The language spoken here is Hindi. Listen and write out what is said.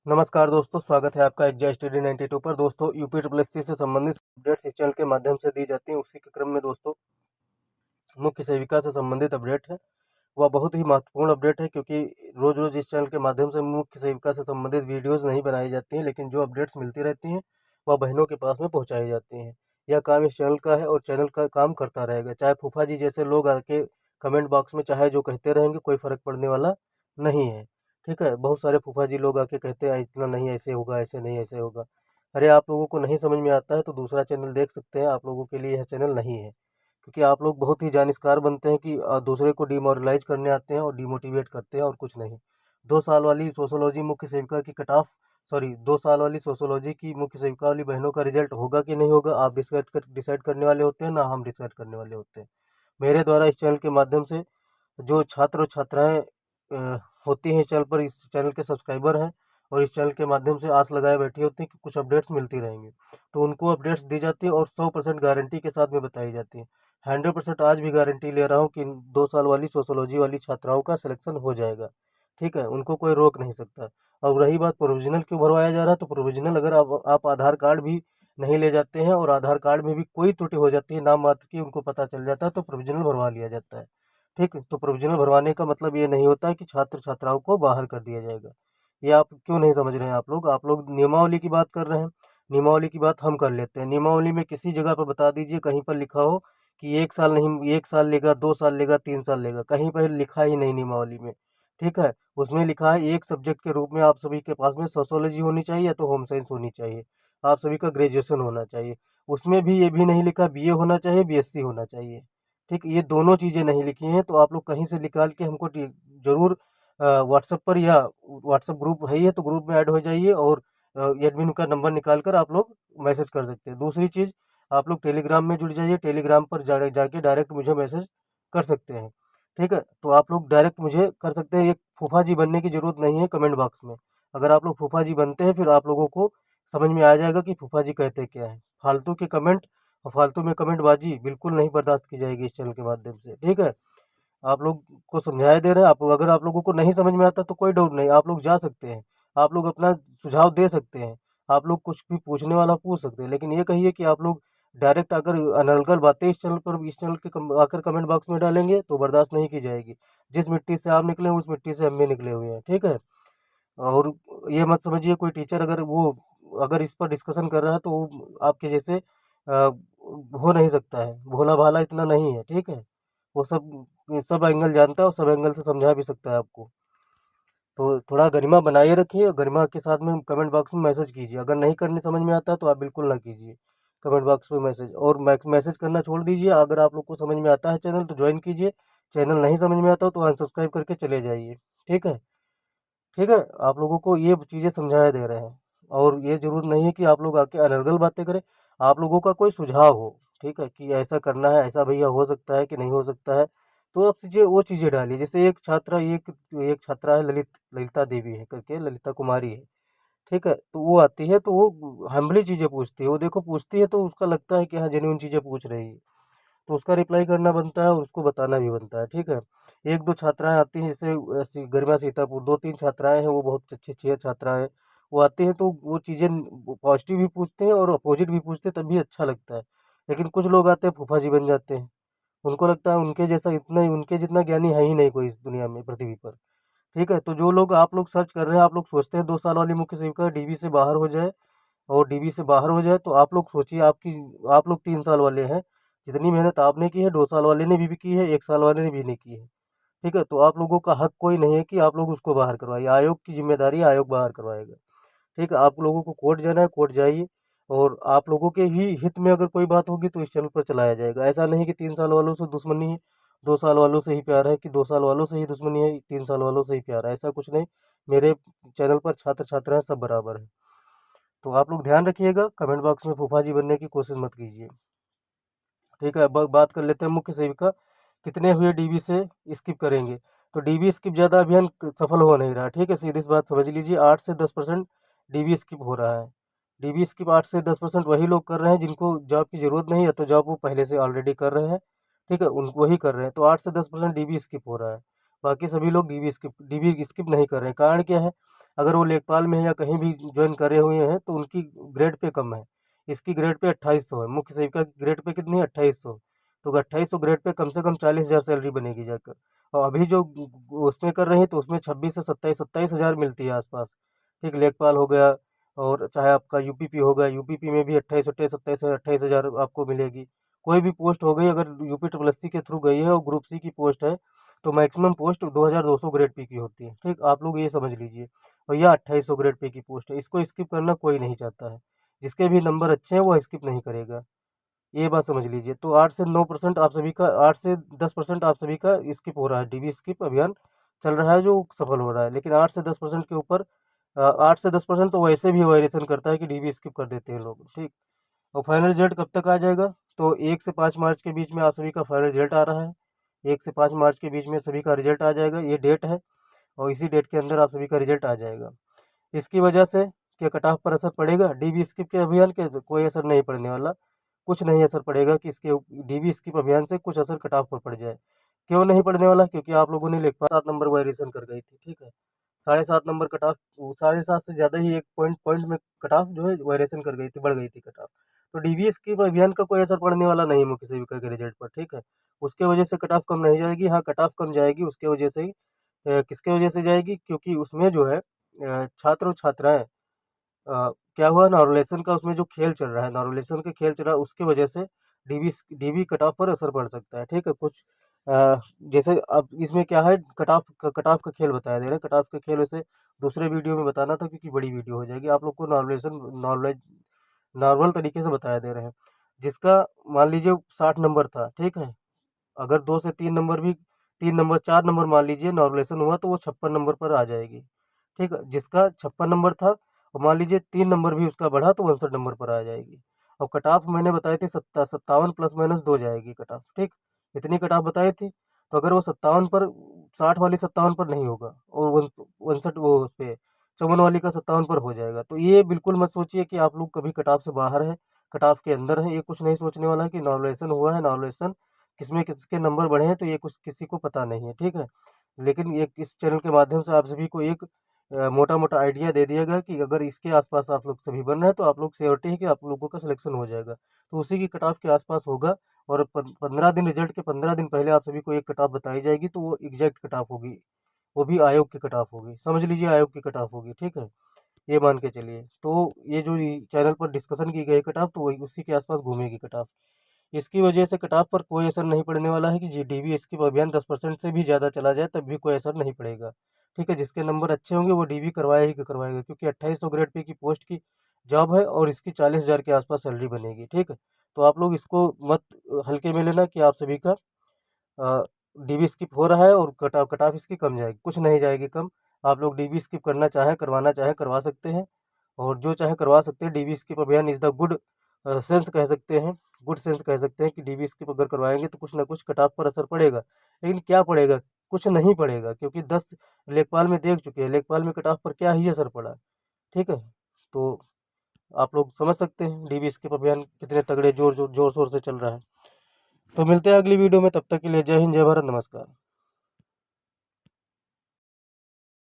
नमस्कार दोस्तों, स्वागत है आपका एग्जाम स्टडी 92 पर। दोस्तों, यूपी ट्रिपल एससी से संबंधित अपडेट्स इस चैनल के माध्यम से दी जाती हैं। उसी के क्रम में दोस्तों मुख्य सेविका से संबंधित अपडेट है। वह बहुत ही महत्वपूर्ण अपडेट है, क्योंकि रोज़ रोज़ इस चैनल के माध्यम से मुख्य सेविका से संबंधित वीडियोज़ नहीं बनाई जाती हैं, लेकिन जो अपडेट्स मिलती रहती हैं वह बहनों के पास में पहुँचाई जाती हैं। यह काम इस चैनल का है और चैनल का काम करता रहेगा। चाहे फूफा जी जैसे लोग आके कमेंट बॉक्स में चाहे जो कहते रहेंगे, कोई फ़र्क पड़ने वाला नहीं है। ठीक है, बहुत सारे फूफा जी लोग आके कहते हैं इतना नहीं, ऐसे होगा, ऐसे नहीं, ऐसे होगा। अरे, आप लोगों को नहीं समझ में आता है तो दूसरा चैनल देख सकते हैं। आप लोगों के लिए यह चैनल नहीं है, क्योंकि आप लोग बहुत ही जानिस्कार बनते हैं कि दूसरे को डिमोरलाइज करने आते हैं और डिमोटिवेट करते हैं, और कुछ नहीं। 2 साल वाली सोशोलॉजी मुख्य सेविका की कट ऑफ, सॉरी, 2 साल वाली सोशोलॉजी की मुख्य सेविका वाली बहनों का रिजल्ट होगा कि नहीं होगा, आप डिसाइड करने वाले होते हैं, ना हम डिसाइड करने वाले होते हैं। मेरे द्वारा इस चैनल के माध्यम से जो छात्र और छात्राएं होती हैं, इस चैनल पर, इस चैनल के सब्सक्राइबर हैं और इस चैनल के माध्यम से आस लगाए बैठी होती हैं कि कुछ अपडेट्स मिलती रहेंगी, तो उनको अपडेट्स दी जाती है और 100% गारंटी के साथ में बताई जाती है। 100% आज भी गारंटी ले रहा हूँ कि 2 साल वाली सोशोलॉजी वाली छात्राओं का सिलेक्शन हो जाएगा। ठीक है, उनको कोई रोक नहीं सकता। और रही बात प्रोविजनल क्यों भरवाया जा रहा है, तो प्रोविजनल अगर आप आधार कार्ड भी नहीं ले जाते हैं और आधार कार्ड में भी कोई त्रुटि हो जाती है, नाम मात्र की, उनको पता चल जाता है, तो प्रोविजनल भरवा लिया जाता है। ठीक है, तो प्रोविजनल भरवाने का मतलब ये नहीं होता है कि छात्र छात्राओं को बाहर कर दिया जाएगा। ये आप क्यों नहीं समझ रहे हैं? आप लोग नियमावली की बात कर रहे हैं। नियमावली की बात हम कर लेते हैं। नियमावली में किसी जगह पर बता दीजिए, कहीं पर लिखा हो कि 1 साल नहीं, 1 साल लेगा, 2 साल लेगा, 3 साल लेगा, कहीं पर लिखा ही नहीं नियमावली में। ठीक है, उसमें लिखा है एक सब्जेक्ट के रूप में आप सभी के पास में सोशोलॉजी होनी चाहिए या तो होम साइंस होनी चाहिए। आप सभी का ग्रेजुएशन होना चाहिए। उसमें भी ये भी नहीं लिखा बीए होना चाहिए, बीएससी होना चाहिए। ठीक, ये दोनों चीज़ें नहीं लिखी हैं, तो आप लोग कहीं से निकाल के हमको ज़रूर व्हाट्सएप पर, या व्हाट्सएप ग्रुप है ही है तो ग्रुप में ऐड हो जाइए, और एडमिन का नंबर निकाल कर आप लोग मैसेज कर सकते हैं। दूसरी चीज़, आप लोग टेलीग्राम में जुड़ जाइए। टेलीग्राम पर जाके डायरेक्ट मुझे मैसेज कर सकते हैं। ठीक है, तो आप लोग डायरेक्ट मुझे कर सकते हैं। एक फूफा जी बनने की ज़रूरत नहीं है कमेंट बॉक्स में। अगर आप लोग फूफा जी बनते हैं, फिर आप लोगों को समझ में आ जाएगा कि फूफा जी कहते क्या हैं। फालतू के कमेंट और फालतू में कमेंटबाजी बिल्कुल नहीं बर्दाश्त की जाएगी इस चैनल के माध्यम से। ठीक है, आप लोग को समझाया दे रहे हैं। आप अगर आप लोगों को नहीं समझ में आता तो कोई डाउट नहीं, आप लोग जा सकते हैं। आप लोग अपना सुझाव दे सकते हैं। आप लोग कुछ भी पूछने वाला पूछ सकते हैं, लेकिन ये कहिए कि आप लोग डायरेक्ट आकर अनर्गल बातें इस चैनल के आकर कमेंट बॉक्स में डालेंगे तो बर्दाश्त नहीं की जाएगी। जिस मिट्टी से आप निकले उस मिट्टी से हम भी निकले हुए हैं। ठीक है, और ये मत समझिए कोई टीचर अगर इस पर डिस्कशन कर रहा है तो वो आपके जैसे हो नहीं सकता है, भोला भाला इतना नहीं है। ठीक है, वो सब सब एंगल जानता है और सब एंगल से समझा भी सकता है आपको। तो थोड़ा गरिमा बनाए रखिए और गरिमा के साथ में कमेंट बॉक्स में मैसेज कीजिए। अगर नहीं करने समझ में आता है तो आप बिल्कुल ना कीजिए कमेंट बॉक्स में मैसेज, और मैसेज करना छोड़ दीजिए। अगर आप लोग को समझ में आता है चैनल तो ज्वाइन कीजिए। चैनल नहीं समझ में आता हो तो अनसब्सक्राइब करके चले जाइए। ठीक है। ठीक है, आप लोगों को ये चीज़ें समझाया दे रहे हैं, और ये ज़रूरत नहीं है कि आप लोग आके अनर्गल बातें करें। आप लोगों का कोई सुझाव हो, ठीक है, कि ऐसा करना है, ऐसा भैया हो सकता है कि नहीं हो सकता है, तो आप चीज़ें वो चीज़ें डालिए। जैसे एक छात्रा है, ललिता देवी है करके, ललिता कुमारी है। ठीक है, तो वो आती है तो वो हम्बली चीज़ें पूछती है। वो देखो पूछती है तो उसका लगता है कि हाँ, जेन्युइन चीज़ें पूछ रही है, तो उसका रिप्लाई करना बनता है और उसको बताना भी बनता है। ठीक है, एक दो छात्राएं आती हैं, जैसे ऐसी गरिमा सीतापुर, 2-3 छात्राएं हैं, वो बहुत अच्छी छात्राएं हैं। वो आती हैं तो वो चीज़ें पॉजिटिव भी पूछते हैं और अपोजिट भी पूछते हैं, तब भी अच्छा लगता है। लेकिन कुछ लोग आते हैं फूफा जी बन जाते हैं। उनको लगता है उनके जितना ज्ञानी है ही नहीं कोई इस दुनिया में, पृथ्वी पर। ठीक है, तो जो लोग आप लोग सर्च कर रहे हैं, आप लोग सोचते हैं 2 साल वाली मुख्य सेविका डीबी से बाहर हो जाए, और डीबी से बाहर हो जाए, तो आप लोग सोचिए, आप लोग 3 साल वाले हैं। जितनी मेहनत आपने की है 2 साल वाले ने भी की है, 1 साल वाले ने भी नहीं की है। ठीक है, तो आप लोगों का हक कोई नहीं है कि आप लोग उसको बाहर करवाइए। आयोग की जिम्मेदारी है, आयोग बाहर करवाएगा। ठीक है, आप लोगों को कोर्ट जाना है, कोर्ट जाइए। और आप लोगों के ही हित में अगर कोई बात होगी तो इस चैनल पर चलाया जाएगा। ऐसा नहीं कि 3 साल वालों से दुश्मनी है, 2 साल वालों से ही प्यार है, कि 2 साल वालों से ही दुश्मनी है, 3 साल वालों से ही प्यार है, ऐसा कुछ नहीं। मेरे चैनल पर छात्र छात्राएं सब बराबर है। तो आप लोग ध्यान रखिएगा, कमेंट बॉक्स में फूफा जी बनने की कोशिश मत कीजिए। ठीक है, अब बात कर लेते हैं मुख्य सेविका कितने हुए डीबी से स्किप करेंगे। तो डीबी स्किप ज़्यादा अभियान सफल हो नहीं रहा। ठीक है, सीधी सी बात समझ लीजिए, 8 से 10% डीबी स्किप हो रहा है। डीबी स्किप 8 से 10% वही लोग कर रहे हैं जिनको जॉब की ज़रूरत नहीं है, तो जॉब वो पहले से ऑलरेडी कर रहे हैं। ठीक है, उन वही कर रहे हैं, तो 8 से 10% डीबी स्किप हो रहा है। बाकी सभी लोग डीबी स्किप नहीं कर रहे हैं। कारण क्या है? अगर वो लेखपाल में है या कहीं भी ज्वाइन करे हुए हैं तो उनकी ग्रेड पे कम है। इसकी ग्रेड पे 2800 है, मुख्य सेविका की ग्रेड पे कितनी है 2800। तो 2800 ग्रेड पे कम से कम 40,000 सैलरी बनेगी जाकर। और अभी जो उसमें कर रहे हैं तो उसमें 26 से 27,000 मिलती है आसपास। ठीक, लेखपाल हो गया, और चाहे आपका यूपीपी हो गया, यूपीपी में भी 28,000 आपको मिलेगी। कोई भी पोस्ट हो गई, अगर यूपी ट्रिपल एस सी के थ्रू गई है और ग्रुप सी की पोस्ट है तो मैक्सिमम पोस्ट 2200 ग्रेड पे की होती है। ठीक, आप लोग ये समझ लीजिए। और यह 2800 ग्रेड पे की पोस्ट है, इसको स्किप करना कोई नहीं चाहता है। जिसके भी नंबर अच्छे हैं वो स्किप नहीं करेगा, ये बात समझ लीजिए। तो 8 से 9% आप सभी का, 8 से 10% आप सभी का स्किप हो रहा है, डीबी स्किप अभियान चल रहा है जो सफल हो रहा है। लेकिन 8 से 10% के ऊपर 8 से 10% तो वैसे भी वायलेशन करता है कि डीबी स्किप कर देते हैं लोग। ठीक, और फाइनल रिजल्ट कब तक आ जाएगा? तो 1 से 5 मार्च के बीच में आप सभी का फाइनल रिजल्ट आ रहा है। 1 से 5 मार्च के बीच में सभी का रिजल्ट आ जाएगा, ये डेट है। और इसी डेट के अंदर आप सभी का रिजल्ट आ जाएगा। इसकी वजह से क्या कट ऑफ पर असर पड़ेगा? डीबी स्किप के अभियान के कोई असर नहीं पड़ने वाला। कुछ नहीं असर पड़ेगा कि इसके डीबी स्किप अभियान से कुछ असर कट ऑफ पर पड़ जाए। क्यों नहीं पड़ने वाला? क्योंकि आप लोगों ने लेखपाल 7 नंबर वायलेशन कर गई थी। ठीक है, 7.5 नंबर कट ऑफ, 7.5 से ज़्यादा ही एक पॉइंट पॉइंट में कट ऑफ जो है वायलेशन कर गई थी, बढ़ गई थी कट ऑफ। तो डीबी स्किप अभियान का कोई असर पड़ने वाला नहीं मुख्य सेविका के रिजल्ट पर। ठीक है, उसके वजह से कट ऑफ कम नहीं जाएगी। हाँ, कट ऑफ कम जाएगी उसके वजह से ही, किसके वजह से जाएगी? क्योंकि उसमें जो है छात्र और छात्राएं, क्या हुआ, नॉर्मलाइजेशन का उसमें जो खेल चल रहा है, नॉर्मलाइजेशन का खेल चल रहा है, उसकी वजह से डीबी डीबी कट ऑफ पर असर पड़ सकता है। ठीक है, कुछ जैसे अब इसमें क्या है, कट ऑफ का खेल बताया दे रहा है। कट ऑफ का खेल वैसे दूसरे वीडियो में बताना था क्योंकि बड़ी वीडियो हो जाएगी। आप लोग को नॉर्मल तरीके से बताया दे रहे हैं। जिसका मान लीजिए 60 नंबर था, ठीक है, अगर 2 से 3 नंबर भी, 3 नंबर 4 नंबर मान लीजिए नॉर्मलाइजेशन हुआ तो वो 56 नंबर पर आ जाएगी। ठीक है, जिसका 56 नंबर था और मान लीजिए 3 नंबर भी उसका बढ़ा तो 59 नंबर पर आ जाएगी। और कट ऑफ मैंने बताए थे 57 प्लस माइनस 2 जाएगी कट ऑफ। ठीक, इतनी कट ऑफ बताई थी। तो अगर वो 57 पर, 60 वाली 57 पर नहीं होगा और 59 वो उस पे 54 वाली का 57 पर हो जाएगा, तो ये बिल्कुल मत सोचिए कि आप लोग कभी कट ऑफ से बाहर है, कट ऑफ के अंदर है। ये कुछ नहीं सोचने वाला है कि नॉर्मलाइजेशन हुआ है, नॉर्मलाइजेशन किसमें किसके नंबर बढ़े हैं, तो ये कुछ किसी को पता नहीं है। ठीक है, लेकिन ये इस चैनल के माध्यम से आप सभी को एक मोटा मोटा आइडिया दे दिया गया कि अगर इसके आसपास आप लोग सभी बन रहे हैं तो आप लोग श्योरिटी है कि आप लोगों का सिलेक्शन हो जाएगा। तो उसी की कट ऑफ के आसपास होगा। और 15 दिन, रिजल्ट के 15 दिन पहले आप सभी को एक कट ऑफ बताई जाएगी, तो वो एग्जैक्ट कट ऑफ होगी, वो भी आयोग की कट ऑफ होगी। समझ लीजिए, आयोग की कट ऑफ होगी। ठीक है, ये मान के चलिए। तो ये जो चैनल पर डिस्कशन की गई कट ऑफ, तो वही उसी के आसपास घूमेगी कट ऑफ। इसकी वजह से कट ऑफ पर कोई असर नहीं पड़ने वाला है कि जी डीबी स्किप अभियान 10% से भी ज़्यादा चला जाए तब भी कोई असर नहीं पड़ेगा। ठीक है, जिसके नंबर अच्छे होंगे वो डीबी करवाएगा ही करवाएगा, क्योंकि 2800 ग्रेड पे की पोस्ट की जॉब है और इसकी 40,000 के आसपास सैलरी बनेगी। ठीक है, तो आप लोग इसको मत हल्के में लेना कि आप सभी का डीबी स्किप हो रहा है और कट ऑफ इसकी कम जाएगी। कुछ नहीं जाएगी कम। आप लोग डीबी स्किप करना चाहें, करवाना चाहें, करवा सकते हैं। और जो चाहे करवा सकते हैं। डीबी स्किप अभियान इज़ द गुड सेंस कह सकते हैं, गुड सेंस कह सकते हैं कि डीबी स्किप अगर करवाएंगे तो कुछ ना कुछ कट ऑफ पर असर पड़ेगा। लेकिन क्या पड़ेगा? कुछ नहीं पड़ेगा, क्योंकि 10 लेखपाल में देख चुके हैं, लेखपाल में कट ऑफ पर क्या ही असर पड़ा। ठीक है, तो आप लोग समझ सकते हैं डीबी स्किप अभियान कितने तगड़े जोर शोर से चल रहा है। तो मिलते हैं अगली वीडियो में, तब तक के लिए जय हिंद, जय भारत, नमस्कार।